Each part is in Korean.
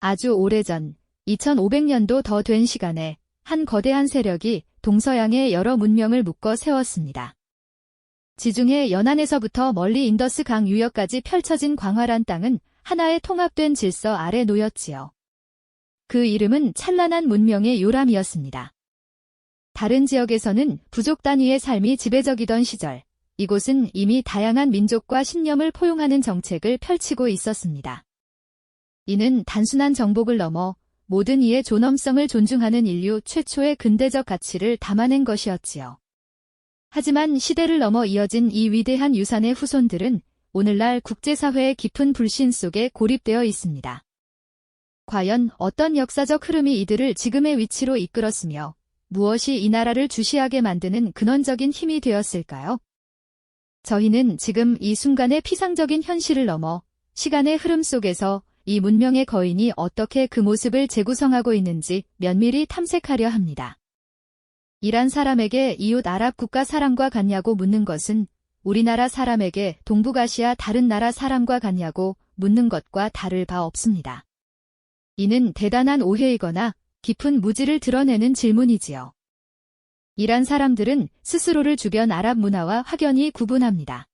아주 오래전 2500년도 더 된 시간에 한 거대한 세력이 동서양의 여러 문명을 묶어 세웠습니다. 지중해 연안에서부터 멀리 인더스 강 유역까지 펼쳐진 광활한 땅은 하나의 통합된 질서 아래 놓였지요. 그 이름은 찬란한 문명의 요람이었습니다. 다른 지역에서는 부족 단위의 삶이 지배적이던 시절, 이곳은 이미 다양한 민족과 신념을 포용하는 정책을 펼치고 있었습니다. 이는 단순한 정복을 넘어 모든 이의 존엄성을 존중하는 인류 최초의 근대적 가치를 담아낸 것이었지요. 하지만 시대를 넘어 이어진 이 위대한 유산의 후손들은 오늘날 국제사회의 깊은 불신 속에 고립되어 있습니다. 과연 어떤 역사적 흐름이 이들을 지금의 위치로 이끌었으며 무엇이 이 나라를 주시하게 만드는 근원적인 힘이 되었을까요? 저희는 지금 이 순간의 피상적인 현실을 넘어 시간의 흐름 속에서 이 문명의 거인이 어떻게 그 모습을 재구성하고 있는지 면밀히 탐색하려 합니다. 이란 사람에게 이웃 아랍 국가 사람과 같냐고 묻는 것은 우리나라 사람에게 동북아시아 다른 나라 사람과 같냐고 묻는 것과 다를 바 없습니다. 이는 대단한 오해이거나 깊은 무지를 드러내는 질문이지요. 이란 사람들은 스스로를 주변 아랍 문화와 확연히 구분합니다.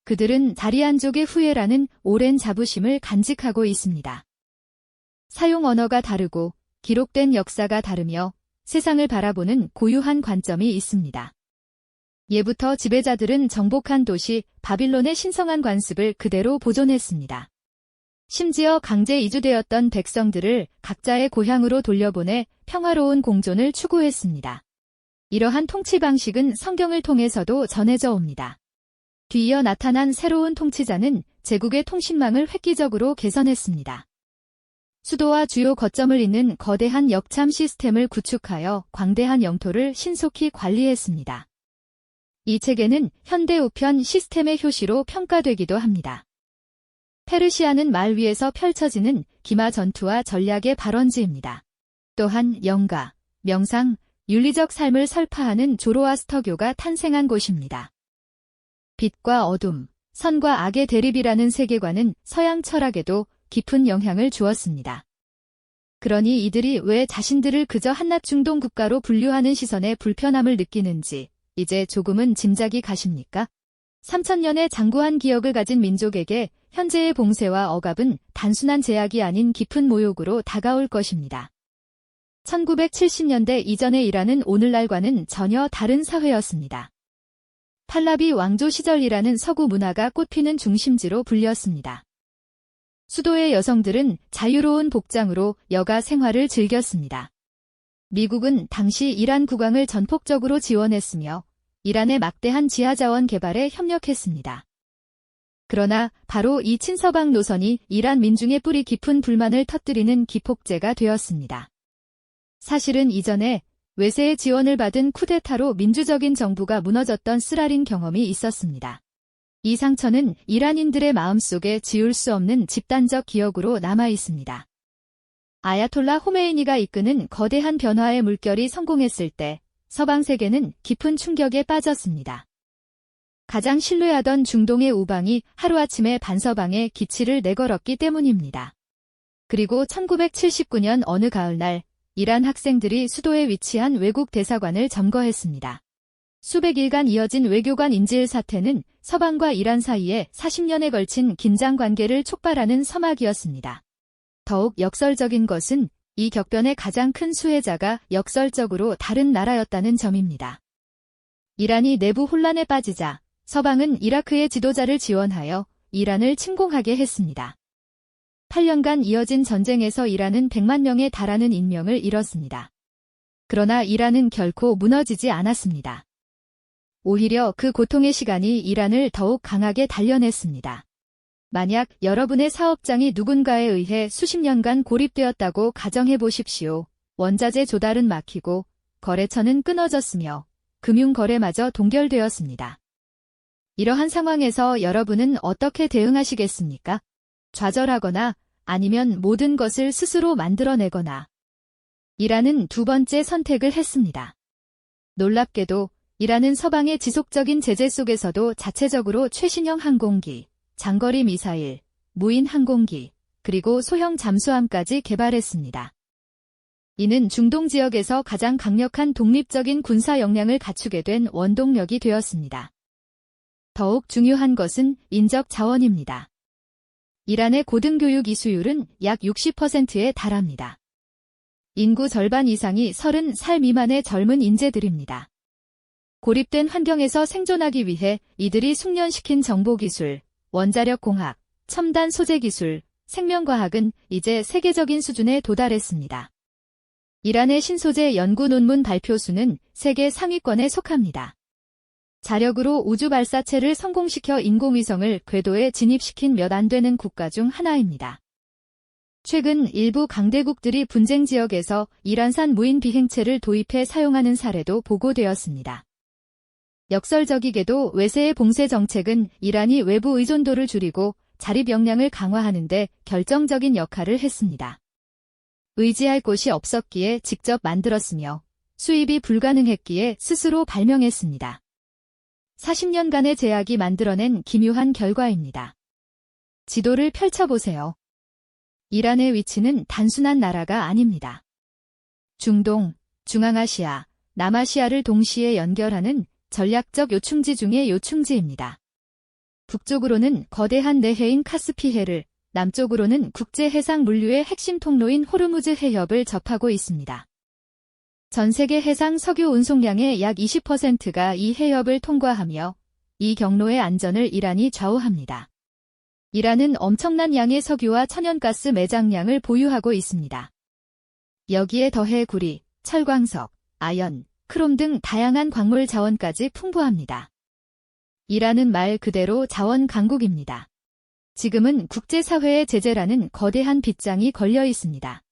그들은 자리안족의 후예라는 오랜 자부심을 간직하고 있습니다. 사용 언어가 다르고 기록된 역사가 다르며 세상을 바라보는 고유한 관점이 있습니다. 예부터 지배자들은 정복한 도시 바빌론의 신성한 관습을 그대로 보존했습니다. 심지어 강제 이주되었던 백성들을 각자의 고향으로 돌려보내 평화로운 공존을 추구했습니다. 이러한 통치 방식은 성경을 통해서도 전해져 옵니다. 뒤이어 나타난 새로운 통치자는 제국의 통신망을 획기적으로 개선했습니다. 수도와 주요 거점을 잇는 거대한 역참 시스템을 구축하여 광대한 영토를 신속히 관리했습니다. 이 체계는 현대 우편 시스템의 효시로 평가되기도 합니다. 페르시아는 말 위에서 펼쳐지는 기마 전투와 전략의 발원지입니다. 또한 영가, 명상, 윤리적 삶을 설파하는 조로아스터교가 탄생한 곳입니다. 빛과 어둠, 선과 악의 대립이라는 세계관은 서양 철학에도 깊은 영향을 주었습니다. 그러니 이들이 왜 자신들을 그저 한낱 중동 국가로 분류하는 시선에 불편함을 느끼는지 이제 조금은 짐작이 가십니까? 3000년의 장구한 기억을 가진 민족에게 현재의 봉쇄와 억압은 단순한 제약이 아닌 깊은 모욕으로 다가올 것입니다. 1970년대 이전의 이란은 오늘날과는 전혀 다른 사회였습니다. 팔라비 왕조 시절 이란은 서구 문화가 꽃피는 중심지로 불렸습니다. 수도의 여성들은 자유로운 복장으로 여가 생활을 즐겼습니다. 미국은 당시 이란 국왕을 전폭적으로 지원했으며 이란의 막대한 지하자원 개발에 협력했습니다. 그러나 바로 이 친서방 노선이 이란 민중의 뿌리 깊은 불만을 터뜨리는 기폭제가 되었습니다. 사실은 이전에 외세의 지원을 받은 쿠데타로 민주적인 정부가 무너졌던 쓰라린 경험이 있었습니다. 이 상처는 이란인들의 마음속에 지울 수 없는 집단적 기억으로 남아 있습니다. 아야톨라 호메이니가 이끄는 거대한 변화의 물결이 성공했을 때 서방 세계는 깊은 충격에 빠졌습니다. 가장 신뢰하던 중동의 우방이 하루아침에 반서방에 기치를 내걸었기 때문입니다. 그리고 1979년 어느 가을날 이란 학생들이 수도에 위치한 외국 대사관을 점거했습니다. 수백 일간 이어진 외교관 인질 사태는 서방과 이란 사이에 40년에 걸친 긴장 관계를 촉발하는 서막이었습니다. 더욱 역설적인 것은 이 격변의 가장 큰 수혜자가 역설적으로 다른 나라였다는 점입니다. 이란이 내부 혼란에 빠지자 서방은 이라크의 지도자를 지원하여 이란을 침공하게 했습니다. 8년간 이어진 전쟁에서 이란은 100만 명에 달하는 인명을 잃었습니다. 그러나 이란은 결코 무너지지 않았습니다. 오히려 그 고통의 시간이 이란을 더욱 강하게 단련했습니다. 만약 여러분의 사업장이 누군가에 의해 수십 년간 고립되었다고 가정해 보십시오. 원자재 조달은 막히고 거래처는 끊어졌으며 금융거래마저 동결되었습니다. 이러한 상황에서 여러분은 어떻게 대응하시겠습니까? 좌절하거나 아니면 모든 것을 스스로 만들어내거나. 이란은 두 번째 선택을 했습니다. 놀랍게도 이란은 서방의 지속적인 제재 속에서도 자체적으로 최신형 항공기, 장거리 미사일, 무인 항공기, 그리고 소형 잠수함까지 개발했습니다. 이는 중동 지역에서 가장 강력한 독립적인 군사 역량을 갖추게 된 원동력이 되었습니다. 더욱 중요한 것은 인적 자원입니다. 이란의 고등교육 이수율은 약 60%에 달합니다. 인구 절반 이상이 30살 미만의 젊은 인재들입니다. 고립된 환경에서 생존하기 위해 이들이 숙련시킨 정보기술, 원자력공학, 첨단 소재기술, 생명과학은 이제 세계적인 수준에 도달했습니다. 이란의 신소재 연구 논문 발표 수는 세계 상위권에 속합니다. 자력으로 우주 발사체를 성공시켜 인공위성을 궤도에 진입시킨 몇 안 되는 국가 중 하나입니다. 최근 일부 강대국들이 분쟁 지역에서 이란산 무인 비행체를 도입해 사용하는 사례도 보고되었습니다. 역설적이게도 외세의 봉쇄 정책은 이란이 외부 의존도를 줄이고 자립 역량을 강화하는 데 결정적인 역할을 했습니다. 의지할 곳이 없었기에 직접 만들었으며 수입이 불가능했기에 스스로 발명했습니다. 40년간의 제약이 만들어낸 기묘한 결과입니다. 지도를 펼쳐보세요. 이란의 위치는 단순한 나라가 아닙니다. 중동, 중앙아시아, 남아시아를 동시에 연결하는 전략적 요충지 중의 요충지입니다. 북쪽으로는 거대한 내해인 카스피해를, 남쪽으로는 국제 해상 물류의 핵심 통로인 호르무즈 해협을 접하고 있습니다. 전 세계 해상 석유 운송량의 약 20%가 이 해협을 통과하며 이 경로의 안전을 이란이 좌우합니다. 이란은 엄청난 양의 석유와 천연가스 매장량을 보유하고 있습니다. 여기에 더해 구리, 철광석, 아연, 크롬 등 다양한 광물 자원까지 풍부합니다. 이란은 말 그대로 자원 강국입니다. 지금은 국제사회의 제재라는 거대한 빗장이 걸려 있습니다.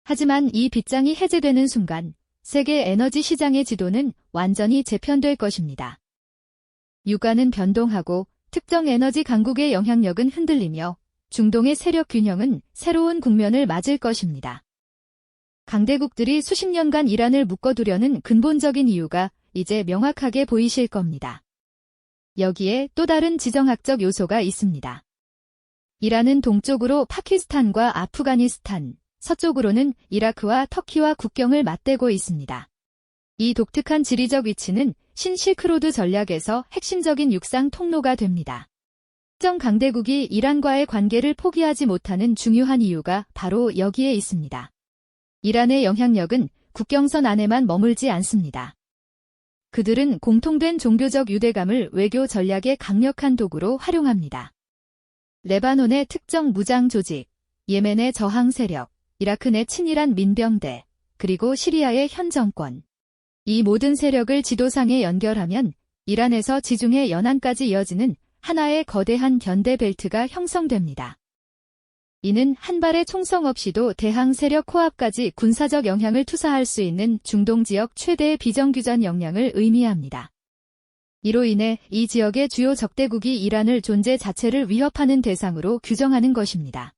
하지만 이 빗장이 해제되는 순간 세계 에너지 시장의 지도는 완전히 재편될 것입니다. 유가는 변동하고 특정 에너지 강국의 영향력은 흔들리며 중동의 세력 균형은 새로운 국면을 맞을 것입니다. 강대국들이 수십 년간 이란을 묶어두려는 근본적인 이유가 이제 명확하게 보이실 겁니다. 여기에 또 다른 지정학적 요소가 있습니다. 이란은 동쪽으로 파키스탄과 아프가니스탄, 서쪽으로는 이라크와 터키와 국경을 맞대고 있습니다. 이 독특한 지리적 위치는 신실크로드 전략에서 핵심적인 육상 통로가 됩니다. 특정 강대국이 이란과의 관계를 포기하지 못하는 중요한 이유가 바로 여기에 있습니다. 이란의 영향력은 국경선 안에만 머물지 않습니다. 그들은 공통된 종교적 유대감을 외교 전략의 강력한 도구로 활용합니다. 레바논의 특정 무장 조직, 예멘의 저항 세력, 이라크 내 친이란 민병대, 그리고 시리아의 현 정권. 이 모든 세력을 지도상에 연결하면 이란에서 지중해 연안까지 이어지는 하나의 거대한 견대 벨트가 형성됩니다. 이는 한 발의 총성 없이도 대항 세력 코앞까지 군사적 영향을 투사할 수 있는 중동 지역 최대의 비정규전 역량을 의미합니다. 이로 인해 이 지역의 주요 적대국이 이란을 존재 자체를 위협하는 대상으로 규정하는 것입니다.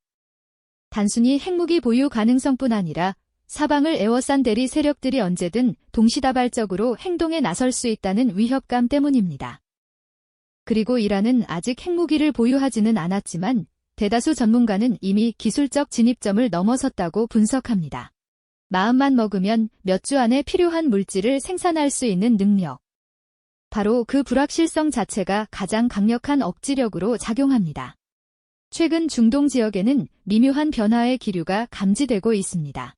단순히 핵무기 보유 가능성뿐 아니라 사방을 에워싼 대리 세력들이 언제든 동시다발적으로 행동에 나설 수 있다는 위협감 때문입니다. 그리고 이란은 아직 핵무기를 보유하지는 않았지만 대다수 전문가는 이미 기술적 진입점을 넘어섰다고 분석합니다. 마음만 먹으면 몇 주 안에 필요한 물질을 생산할 수 있는 능력. 바로 그 불확실성 자체가 가장 강력한 억지력으로 작용합니다. 최근 중동 지역에는 미묘한 변화의 기류가 감지되고 있습니다.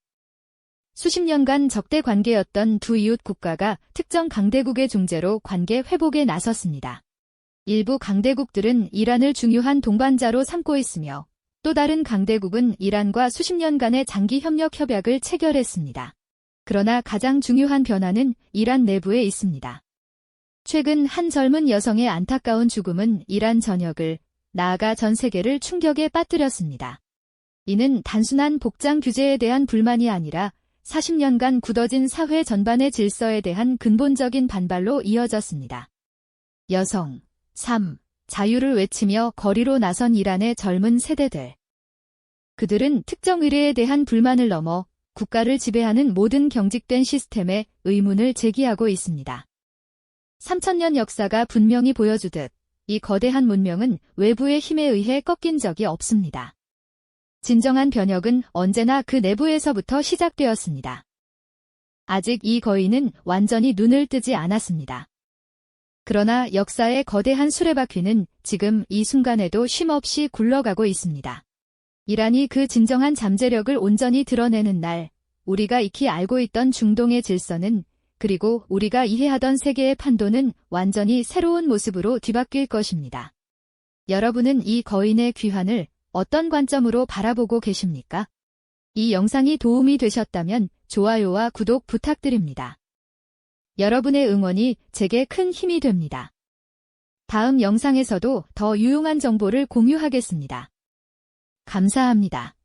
수십 년간 적대 관계였던 두 이웃 국가가 특정 강대국의 중재로 관계 회복에 나섰습니다. 일부 강대국들은 이란을 중요한 동반자로 삼고 있으며 또 다른 강대국은 이란과 수십 년간의 장기 협력 협약을 체결했습니다. 그러나 가장 중요한 변화는 이란 내부에 있습니다. 최근 한 젊은 여성의 안타까운 죽음은 이란 전역을, 나아가 전 세계를 충격에 빠뜨렸습니다. 이는 단순한 복장 규제에 대한 불만이 아니라 40년간 굳어진 사회 전반의 질서에 대한 근본적인 반발로 이어졌습니다. 여성, 삶, 자유를 외치며 거리로 나선 이란의 젊은 세대들. 그들은 특정 의례에 대한 불만을 넘어 국가를 지배하는 모든 경직된 시스템에 의문을 제기하고 있습니다. 3000년 역사가 분명히 보여주듯 이 거대한 문명은 외부의 힘에 의해 꺾인 적이 없습니다. 진정한 변혁은 언제나 그 내부에서부터 시작되었습니다. 아직 이 거인은 완전히 눈을 뜨지 않았습니다. 그러나 역사의 거대한 수레바퀴는 지금 이 순간에도 쉼없이 굴러가고 있습니다. 이란이 그 진정한 잠재력을 온전히 드러내는 날, 우리가 익히 알고 있던 중동의 질서는, 그리고 우리가 이해하던 세계의 판도는 완전히 새로운 모습으로 뒤바뀔 것입니다. 여러분은 이 거인의 귀환을 어떤 관점으로 바라보고 계십니까? 이 영상이 도움이 되셨다면 좋아요와 구독 부탁드립니다. 여러분의 응원이 제게 큰 힘이 됩니다. 다음 영상에서도 더 유용한 정보를 공유하겠습니다. 감사합니다.